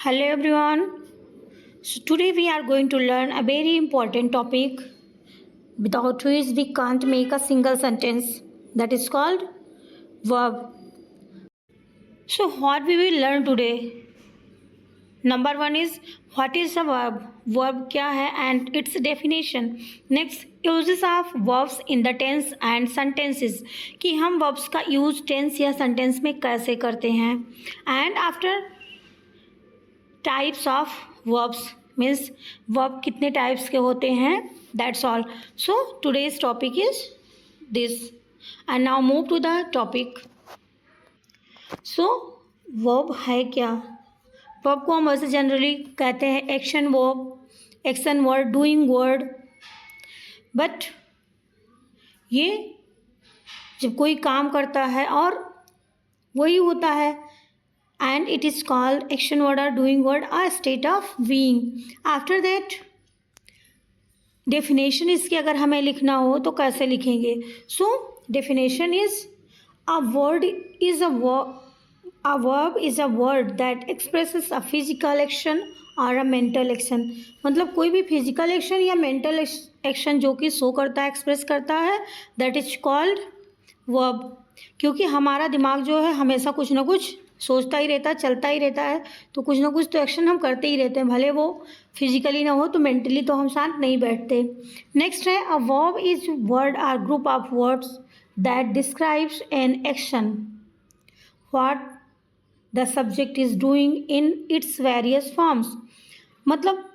Hello everyone. So today we are going to learn a very important topic without which we can't make a single sentence, that is called verb. So what we will learn today? Number 1 is what is a verb? Verb क्या है and its definition. Next, uses of verbs in the tense and sentences, कि हम verbs का use tense या sentence में कैसे करते हैं. And after types of verbs means verb कितने टाइप्स के होते हैं, that's all. So today's topic is this and now move to the topic. So verb है क्या? वर्ब को हम वैसे जनरली कहते हैं action verb, action word, doing word. But ये जब कोई काम करता है और वही होता है, and it is called action word or doing word or state of being. After that definition इसकी अगर हमें लिखना हो तो कैसे लिखेंगे? So definition is a word is a verb is a word that expresses a physical action or a mental action. मतलब कोई भी फिजिकल एक्शन या मेंटल एक्शन जो कि शो करता है, एक्सप्रेस करता है, दैट इज कॉल्ड वर्ब. क्योंकि हमारा दिमाग जो है हमेशा कुछ ना कुछ सोचता ही रहता है, चलता ही रहता है, तो कुछ ना कुछ तो एक्शन हम करते ही रहते हैं, भले वो फिजिकली ना हो तो मेंटली तो हम शांत नहीं बैठते. नेक्स्ट है a verb is word or group of words that describes an action what the subject is doing in its various forms. मतलब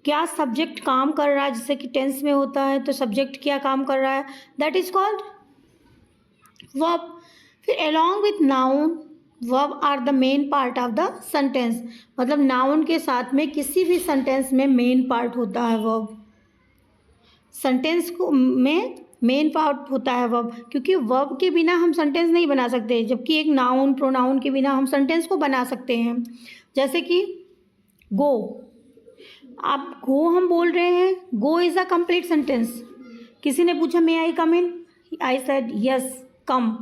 क्या सब्जेक्ट काम कर रहा है, जैसे कि टेंस में होता है तो सब्जेक्ट क्या काम कर रहा है, दैट इज कॉल्ड वर्ब. फिर along with noun verb are the main part of the sentence. मतलब noun के साथ में किसी भी sentence में main part होता है verb. sentence को में मेन पार्ट होता है verb, क्योंकि verb के बिना हम sentence नहीं बना सकते, जबकि एक noun pronoun के बिना हम sentence को बना सकते हैं. जैसे कि go, आप go हम बोल रहे हैं, go is a complete sentence. किसी ने पूछा may I come in, I said yes come.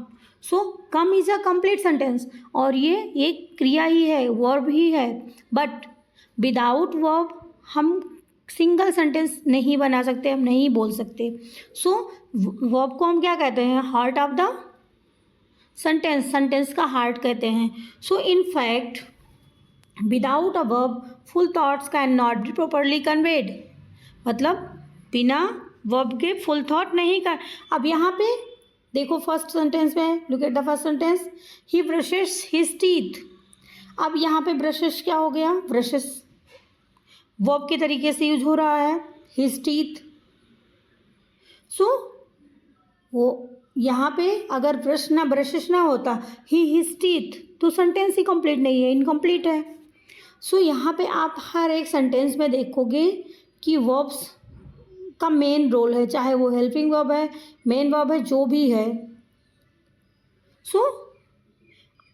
So come is a complete sentence, और ये एक क्रिया ही है, वर्ब ही है. बट विदाउट वर्ब हम सिंगल सेंटेंस नहीं बना सकते, हम नहीं बोल सकते. सो वर्ब को हम क्या कहते हैं? Heart of the sentence, sentence का हार्ट कहते हैं. So in fact without a verb full thoughts can not be properly conveyed. मतलब बिना वर्ब के फुल थॉट नहीं कर. अब यहाँ पे देखो फर्स्ट सेंटेंस में, look at the first sentence, he brushes his teeth. अब यहाँ पे ब्रशेस क्या हो गया? ब्रशेस वर्ब के तरीके से यूज हो रहा है, हिज टीथ. सो वो यहाँ पे अगर ब्रशेस ना होता, ही हिज टीथ, तो सेंटेंस ही कंप्लीट नहीं है, इनकम्प्लीट है. सो यहाँ पे आप हर एक सेंटेंस में देखोगे कि वर्ब्स का मेन रोल है, चाहे वो हेल्पिंग वर्ब है, मेन वर्ब है, जो भी है. सो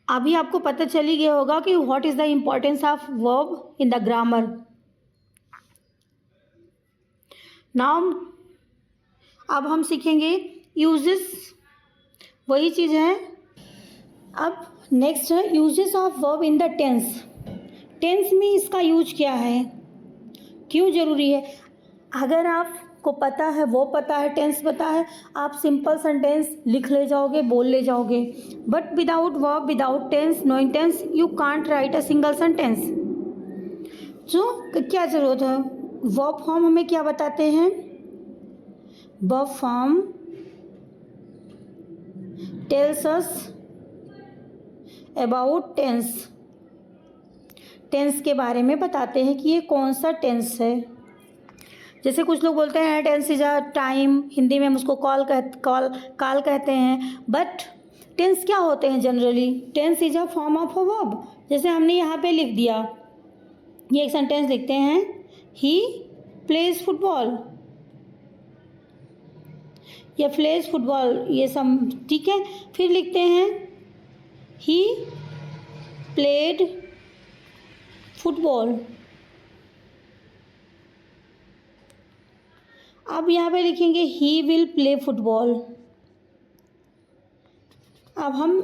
अभी आपको पता चली गया होगा कि what is the importance of verb in the grammar. Now अब हम सीखेंगे यूजेस, वही चीज़ है. अब नेक्स्ट है uses of verb in the tense. Tense में इसका यूज क्या है, क्यों ज़रूरी है? अगर आपको पता है, वो पता है, टेंस पता है, आप सिंपल सेंटेंस लिख ले जाओगे, बोल ले जाओगे. But without verb, without tense, knowing tense, you can't write a single sentence. जो क्या ज़रूरत है? वर्ब फॉर्म हमें क्या बताते हैं? Verb form tells us about tense. Tense के बारे में बताते हैं कि ये कौन सा टेंस है. जैसे कुछ लोग बोलते हैं tense is a time, Hindi में हम उसको काल कहते हैं. बट टेंस क्या होते हैं generally? Tense is a form of a verb. जैसे हमने यहाँ पे लिख दिया, ये एक सेंटेंस लिखते हैं, ही प्लेज फुटबॉल या प्लेज फुटबॉल, ये सब ठीक है. फिर लिखते हैं ही प्लेड फुटबॉल. अब यहाँ पे लिखेंगे ही विल प्ले फुटबॉल. अब हम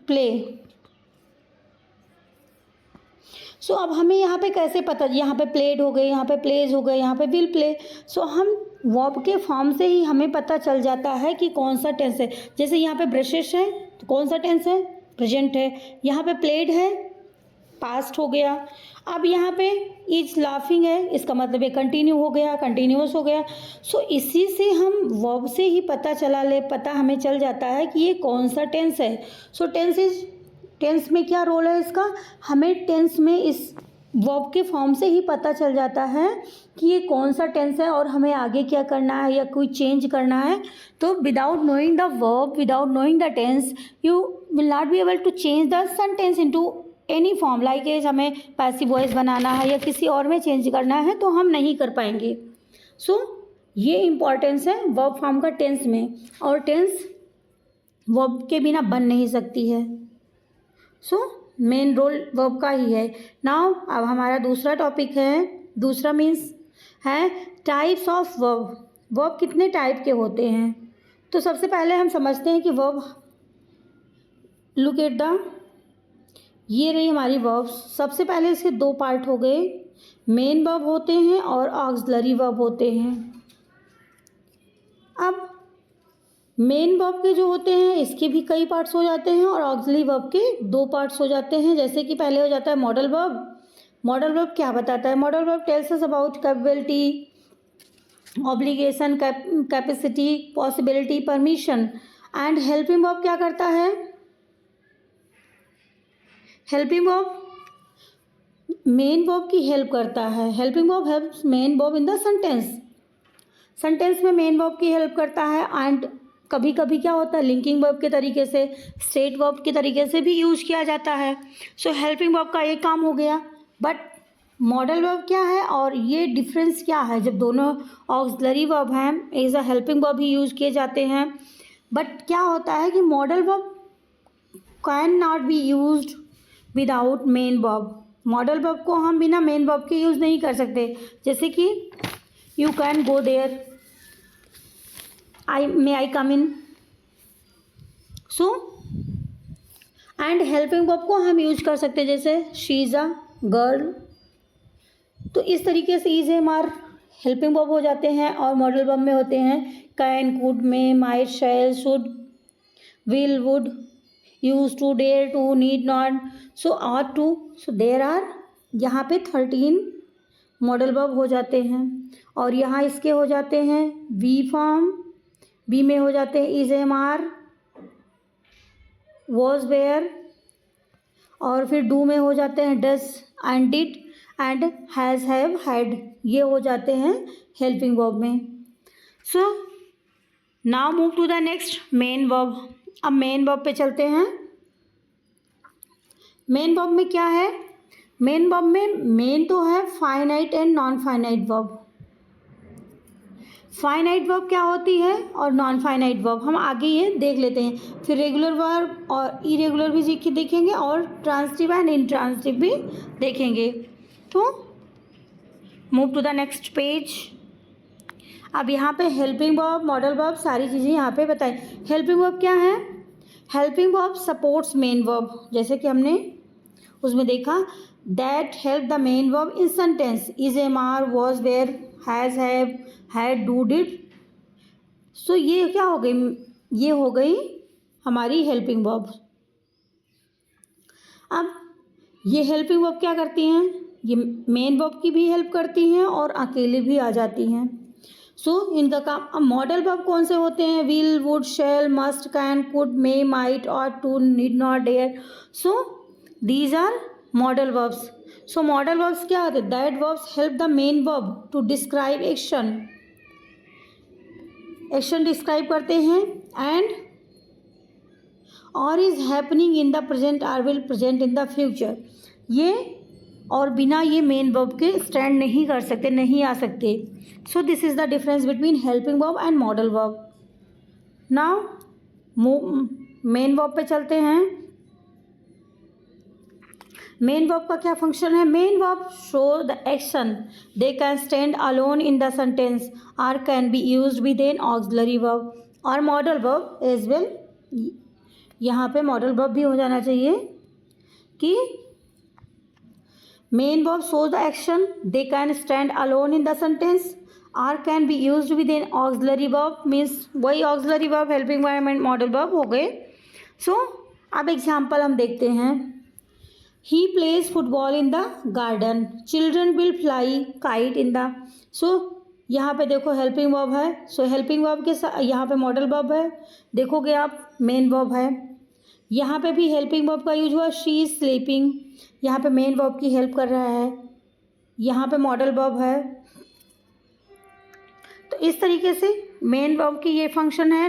प्ले, सो अब हमें यहाँ पे कैसे पता, यहाँ पे प्लेड हो गए, यहाँ पे प्लेज हो गए, यहाँ पे विल प्ले। सो हम वर्ब के फॉर्म से ही हमें पता चल जाता है कि कौन सा टेंस है। जैसे यहाँ पे ब्रशेस है तो कौन सा टेंस है, प्रेजेंट है। यहाँ पे प्लेड है, पास्ट हो गया। अब यहाँ पे इज लाफिंग है, इसका मतलब ये कंटिन्यू हो गया, कंटिन्यूअस हो गया। सो इसी से हम वर्ब से ही पता हमें चल जाता है कि ये कौन सा टेंस है। सो टेंस में क्या रोल है इसका, हमें टेंस में इस वर्ब के फॉर्म से ही पता चल जाता है कि ये कौन सा टेंस है और हमें आगे क्या करना है या कोई चेंज करना है। तो without knowing the verb, without knowing the tense, you will not be able to change the sentence into any form. Like as हमें पैसिव वॉइस बनाना है या किसी और में चेंज करना है तो हम नहीं कर पाएंगे। सो ये इम्पॉर्टेंस है वर्ब फॉर्म का टेंस में, और टेंस वर्ब के बिना बन नहीं सकती है। सो मेन रोल वर्ब का ही है। नाउ अब हमारा दूसरा टॉपिक है, दूसरा मीन्स है टाइप्स ऑफ वर्ब। वर्ब कितने टाइप के होते हैं, तो सबसे पहले हम समझते हैं कि वर्ब, लुक एट द, ये रही हमारी वर्ब्स। सबसे पहले इसके दो पार्ट हो गए, मेन वर्ब होते हैं और ऑक्सिलरी वर्ब होते हैं। अब मेन वर्ब के जो होते हैं इसके भी कई पार्ट्स हो जाते हैं और ऑक्सिलरी वर्ब के दो पार्ट्स हो जाते हैं। जैसे कि पहले हो जाता है मॉडल वर्ब। मॉडल वर्ब क्या बताता है, modal verb tales us about capability, obligation, capacity, possibility, permission. And helping verb क्या करता है, हेल्पिंग वर्ब मेन वर्ब की हेल्प करता है। Helping verb helps main verb in the sentence. Sentence में मेन वर्ब की हेल्प करता है। एंड कभी कभी क्या होता है लिंकिंग वर्ब के तरीके से, स्ट्रेट वर्ब के तरीके से भी यूज किया जाता है। सो हेल्पिंग वर्ब का एक काम हो गया। बट मॉडल वर्ब क्या है और ये डिफरेंस क्या है, जब दोनों ऑक्सिलरी वर्ब हैं एज अ हेल्पिंग वर्ब ही यूज किए जाते हैं। बट क्या होता है कि modal verb can not be used without main verb. Modal verb को हम बिना मेन वर्ब के यूज़ नहीं कर सकते। जैसे कि you can go there, may I come in। So and helping verb को हम यूज कर सकते हैं जैसे शी इज़ अ गर्ल। तो इस तरीके से is am are helping verb हो जाते हैं और मॉडल वर्ब में होते हैं can, could, may, might, shall, should, will, would, use to, dare to, need not, so are to. So there are यहाँ पे 13 मॉडल वर्ब हो जाते हैं। और यहाँ इसके हो जाते हैं वी फॉर्म, बी में हो जाते हैं is, am, are, was, were. और फिर डू में हो जाते हैं does and did and has, have, had. ये हो जाते हैं हेल्पिंग वर्ब में। So now move to the next main verb. अब मेन वर्ब पे चलते हैं। मेन वर्ब में क्या है, मेन वर्ब में मेन तो है finite and non finite verb. Finite verb क्या होती है और नॉन फाइनाइट वर्ब हम आगे ये देख लेते हैं। फिर रेगुलर वर्ब और इरेगुलर भी देखेंगे और ट्रांसिटिव एंड इंट्रांसिटिव भी देखेंगे। तो move to the next page. अब यहाँ पे हेल्पिंग वर्ब, मॉडल वर्ब, सारी चीज़ें यहाँ पे बताएं। हेल्पिंग वर्ब क्या है, helping verb supports main verb. जैसे कि हमने उसमें देखा that help the main verb in sentence, is, am, are, was, were, has, have, had, do, did. So ये क्या हो गई, ये हो गई हमारी हेल्पिंग वर्ब। अब ये हेल्पिंग वर्ब क्या करती हैं, ये मेन वर्ब की भी हेल्प करती हैं और अकेले भी आ जाती हैं। सो इनका काम। अब मॉडल वर्ब कौन से होते हैं, will, would, shall, must, can, could, may, might, ought, to, need not, dare. So these are modal verbs. So modal verbs क्या होते हैं, that verbs help the main verb to describe action, action describe करते हैं। And और is happening in the present are will present in the future. ये और बिना ये मेन वर्ब के स्टैंड नहीं कर सकते, नहीं आ सकते। So this is the difference between helping verb and modal verb. Now main verb पे चलते हैं। मेन वर्ब का क्या फंक्शन है, main verb show the action, they can stand alone in the sentence are can be used with an auxiliary verb और modal verb as well. यहाँ पे modal verb भी हो जाना चाहिए कि main verb shows the action. They can stand alone in the sentence. Are can be used with an auxiliary verb, means वही auxiliary verb, helping verb and modal verb हो गए. So अब example हम देखते हैं. He plays football in the garden. Children will fly kite in the. So यहाँ पे देखो हेल्पिंग वर्ब है. सो हेल्पिंग वर्ब के साथ यहाँ पे मॉडल वर्ब है. देखोगे आप मेन वर्ब है. यहाँ पे भी हेल्पिंग वर्ब का यूज हुआ. She is sleeping. यहाँ पे मेन वर्ब की हेल्प कर रहा है. यहाँ पे मॉडल वर्ब है. तो इस तरीके से मेन वर्ब की ये फंक्शन है.